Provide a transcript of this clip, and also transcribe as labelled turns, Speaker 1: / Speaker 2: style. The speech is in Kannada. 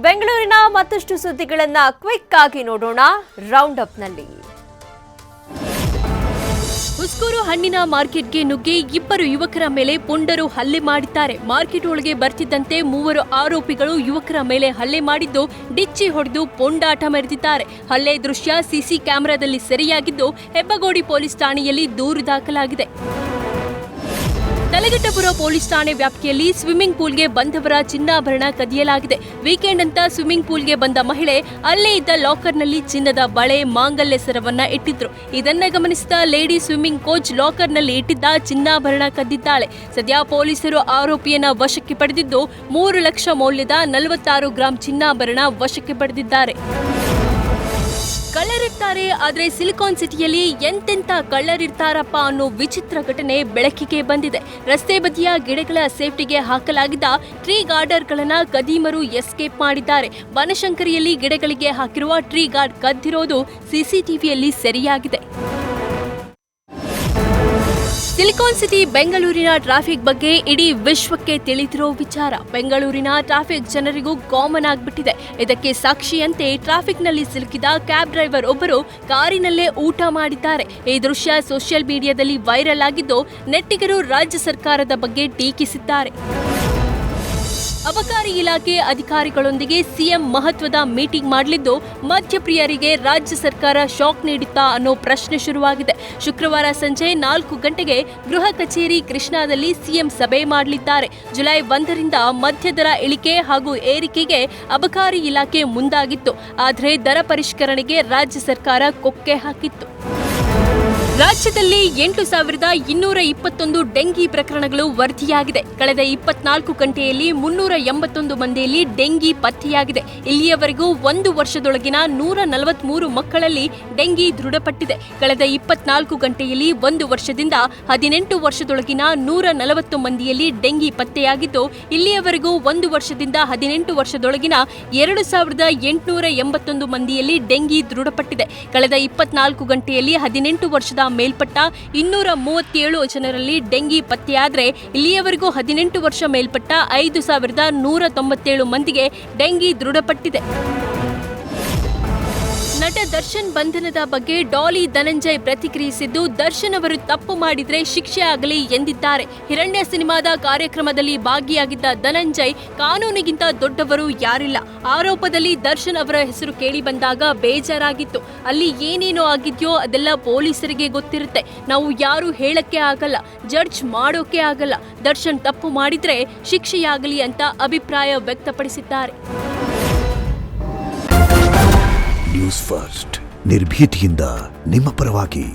Speaker 1: ಬೆಂಗಳೂರಿನ ಮತ್ತಷ್ಟು ಸುದ್ದಿಗಳನ್ನು ಕ್ವಿಕ್ ಆಗಿ ನೋಡೋಣ ರೌಂಡ್ ಅಪ್ನಲ್ಲಿ.
Speaker 2: ಹುಸ್ಕೂರು ಹಣ್ಣಿನ ಮಾರ್ಕೆಟ್ಗೆ ನುಗ್ಗಿ ಇಬ್ಬರು ಯುವಕರ ಮೇಲೆ ಪುಂಡರು ಹಲ್ಲೆ ಮಾಡಿದ್ದಾರೆ. ಮಾರ್ಕೆಟ್ ಒಳಗೆ ಬರ್ತಿದ್ದಂತೆ ಮೂವರು ಆರೋಪಿಗಳು ಯುವಕರ ಮೇಲೆ ಹಲ್ಲೆ ಮಾಡಿದ್ದು ಡಿಚ್ಚಿ ಹೊಡೆದು ಪುಂಡಾಟ ಮೆರೆದಿದ್ದಾರೆ. ಹಲ್ಲೆ ದೃಶ್ಯ ಸಿಸಿ ಕ್ಯಾಮೆರಾದಲ್ಲಿ ಸೆರೆಯಾಗಿದ್ದು ಹೆಬ್ಬಗೋಡಿ ಪೊಲೀಸ್ ಠಾಣೆಯಲ್ಲಿ ದೂರು ದಾಖಲಾಗಿದೆ. ತಲಘಟ್ಟಪುರ ಪೊಲೀಸ್ ಠಾಣೆ ವ್ಯಾಪ್ತಿಯಲ್ಲಿ ಸ್ವಿಮ್ಮಿಂಗ್ ಪೂಲ್ಗೆ ಬಂದವರ ಚಿನ್ನಾಭರಣ ಕದಿಯಲಾಗಿದೆ. ವೀಕೆಂಡ್ ಅಂತ ಸ್ವಿಮ್ಮಿಂಗ್ ಪೂಲ್ಗೆ ಬಂದ ಮಹಿಳೆ ಅಲ್ಲೇ ಇದ್ದ ಲಾಕರ್ನಲ್ಲಿ ಚಿನ್ನದ ಬಳೆ, ಮಾಂಗಲ್ಯ ಸರವನ್ನ ಇಟ್ಟಿದ್ರು. ಇದನ್ನ ಗಮನಿಸಿದ ಲೇಡಿ ಸ್ವಿಮ್ಮಿಂಗ್ ಕೋಚ್ ಲಾಕರ್ನಲ್ಲಿ ಇಟ್ಟಿದ್ದ ಚಿನ್ನಾಭರಣ ಕದ್ದಿದ್ದಾಳೆ. ಸದ್ಯ ಪೊಲೀಸರು ಆರೋಪಿಯನ್ನ ವಶಕ್ಕೆ ಪಡೆದಿದ್ದು 3 ಲಕ್ಷ ಮೌಲ್ಯದ 46 ಗ್ರಾಂ ಚಿನ್ನಾಭರಣ ವಶಕ್ಕೆ ಪಡೆದಿದ್ದಾರೆ. ಕಳ್ಳರಿರ್ತಾರೆ, ಆದ್ರೆ ಸಿಲಿಕಾನ್ ಸಿಟಿಯಲ್ಲಿ ಎಂತೆಂಥ ಕಳ್ಳರಿರ್ತಾರಪ್ಪ ಅನ್ನೋ ವಿಚಿತ್ರ ಘಟನೆ ಬೆಳಕಿಗೆ ಬಂದಿದೆ. ರಸ್ತೆ ಬದಿಯ ಗಿಡಗಳ ಸೇಫ್ಟಿಗೆ ಹಾಕಲಾಗಿದ್ದ ಟ್ರೀ ಗಾರ್ಡರ್ಗಳನ್ನ ಕದೀಮರು ಎಸ್ಕೇಪ್ ಮಾಡಿದ್ದಾರೆ. ಬನಶಂಕರಿಯಲ್ಲಿ ಗಿಡಗಳಿಗೆ ಹಾಕಿರುವ ಟ್ರೀ ಗಾರ್ಡ್ ಕದ್ದಿರೋದು ಸಿಸಿಟಿವಿಯಲ್ಲಿ ಸೆರೆಯಾಗಿದೆ. ಸಿಲಿಕಾನ್ ಸಿಟಿ ಬೆಂಗಳೂರಿನ ಟ್ರಾಫಿಕ್ ಬಗ್ಗೆ ಇಡೀ ವಿಶ್ವಕ್ಕೆ ತಿಳಿದಿರೋ ವಿಚಾರ. ಬೆಂಗಳೂರಿನ ಟ್ರಾಫಿಕ್ ಜನರಿಗೂ ಕಾಮನ್ ಆಗಿಬಿಟ್ಟಿದೆ. ಇದಕ್ಕೆ ಸಾಕ್ಷಿಯಂತೆ ಟ್ರಾಫಿಕ್ನಲ್ಲಿ ಸಿಲುಕಿದ ಕ್ಯಾಬ್ ಡ್ರೈವರ್ ಒಬ್ಬರು ಕಾರಿನಲ್ಲೇ ಊಟ ಮಾಡಿದ್ದಾರೆ. ಈ ದೃಶ್ಯ ಸೋಷಿಯಲ್ ಮೀಡಿಯಾದಲ್ಲಿ ವೈರಲ್ ಆಗಿದ್ದು ನೆಟ್ಟಿಗರು ರಾಜ್ಯ ಸರ್ಕಾರದ ಬಗ್ಗೆ ಟೀಕಿಸಿದ್ದಾರೆ. ಅಬಕಾರಿ ಇಲಾಖೆ ಅಧಿಕಾರಿಗಳೊಂದಿಗೆ ಸಿಎಂ ಮಹತ್ವದ ಮೀಟಿಂಗ್ ಮಾಡಲಿದ್ದು ಮದ್ಯಪ್ರಿಯರಿಗೆ ರಾಜ್ಯ ಸರ್ಕಾರ ಶಾಕ್ ನೀಡುತ್ತಾ ಅನ್ನೋ ಪ್ರಶ್ನೆ ಶುರುವಾಗಿದೆ. ಶುಕ್ರವಾರ ಸಂಜೆ 4 ಗಂಟೆಗೆ ಗೃಹ ಕಚೇರಿ ಕೃಷ್ಣಾದಲ್ಲಿ ಸಿಎಂ ಸಭೆ ಮಾಡಲಿದ್ದಾರೆ. ಜುಲೈ 1ರಿಂದ ಮದ್ಯ ದರ ಇಳಿಕೆ ಹಾಗೂ ಏರಿಕೆಗೆ ಅಬಕಾರಿ ಇಲಾಖೆ ಮುಂದಾಗಿತ್ತು. ಆದರೆ ದರ ಪರಿಷ್ಕರಣೆಗೆ ರಾಜ್ಯ ಸರ್ಕಾರ ಕೊಕ್ಕೆ ಹಾಕಿತ್ತು. ರಾಜ್ಯದಲ್ಲಿ 8,221 ಡೆಂಗಿ ಪ್ರಕರಣಗಳು ವರದಿಯಾಗಿದೆ. ಕಳೆದ 24 ಗಂಟೆಯಲ್ಲಿ 381 ಮಂದಿಯಲ್ಲಿ ಡೆಂಗಿ ಪತ್ತೆಯಾಗಿದೆ. ಇಲ್ಲಿಯವರೆಗೂ 1 ವರ್ಷದೊಳಗಿನ 143 ಮಕ್ಕಳಲ್ಲಿ ಡೆಂಗಿ ದೃಢಪಟ್ಟಿದೆ. ಕಳೆದ 24 ಗಂಟೆಯಲ್ಲಿ 1 ವರ್ಷದಿಂದ 18 ವರ್ಷದೊಳಗಿನ 140 ಮಂದಿಯಲ್ಲಿ ಡೆಂಗಿ ಪತ್ತೆಯಾಗಿದ್ದು, ಇಲ್ಲಿಯವರೆಗೂ 1 ವರ್ಷದಿಂದ 18 ವರ್ಷದೊಳಗಿನ 2,881 ಮಂದಿಯಲ್ಲಿ ಡೆಂಗಿ ದೃಢಪಟ್ಟಿದೆ. ಕಳೆದ 24 ಗಂಟೆಯಲ್ಲಿ 18 ವರ್ಷದ ಮೇಲ್ಪಟ್ಟ 237 ಜನರಲ್ಲಿ ಡೆಂಗಿ ಪತ್ತೆಯಾದರೆ ಇಲ್ಲಿಯವರೆಗೂ 18 ವರ್ಷ ಮೇಲ್ಪಟ್ಟ 5,197 ಮಂದಿಗೆ ಡೆಂಗಿ ದೃಢಪಟ್ಟಿದೆ. ನಟ ದರ್ಶನ್ ಬಂಧನದ ಬಗ್ಗೆ ಡಾಲಿ ಧನಂಜಯ್ ಪ್ರತಿಕ್ರಿಯಿಸಿದ್ದು, ದರ್ಶನ್ ಅವರು ತಪ್ಪು ಮಾಡಿದ್ರೆ ಶಿಕ್ಷೆ ಆಗಲಿ ಎಂದಿದ್ದಾರೆ. ಹಿರಣ್ಯ ಸಿನಿಮಾದ ಕಾರ್ಯಕ್ರಮದಲ್ಲಿ ಭಾಗಿಯಾಗಿದ್ದ ಧನಂಜಯ್ ಕಾನೂನಿಗಿಂತ ದೊಡ್ಡವರು ಯಾರಿಲ್ಲ. ಆರೋಪದಲ್ಲಿ ದರ್ಶನ್ ಅವರ ಹೆಸರು ಕೇಳಿ ಬಂದಾಗ ಬೇಜಾರಾಗಿತ್ತು. ಅಲ್ಲಿ ಏನೇನೋ ಆಗಿದ್ಯೋ ಅದೆಲ್ಲ ಪೊಲೀಸರಿಗೆ ಗೊತ್ತಿರುತ್ತೆ. ನಾವು ಯಾರು ಹೇಳಕ್ಕೆ ಆಗಲ್ಲ, ಜಡ್ಜ್ ಮಾಡೋಕೆ ಆಗಲ್ಲ. ದರ್ಶನ್ ತಪ್ಪು ಮಾಡಿದ್ರೆ ಶಿಕ್ಷೆಯಾಗಲಿ ಅಂತ ಅಭಿಪ್ರಾಯ ವ್ಯಕ್ತಪಡಿಸಿದ್ದಾರೆ.
Speaker 3: ನ್ಯೂಸ್ ಫಸ್ಟ್ ನಿರ್ಭೀತಿಯಿಂದ ನಿಮ್ಮ ಪರವಾಗಿ.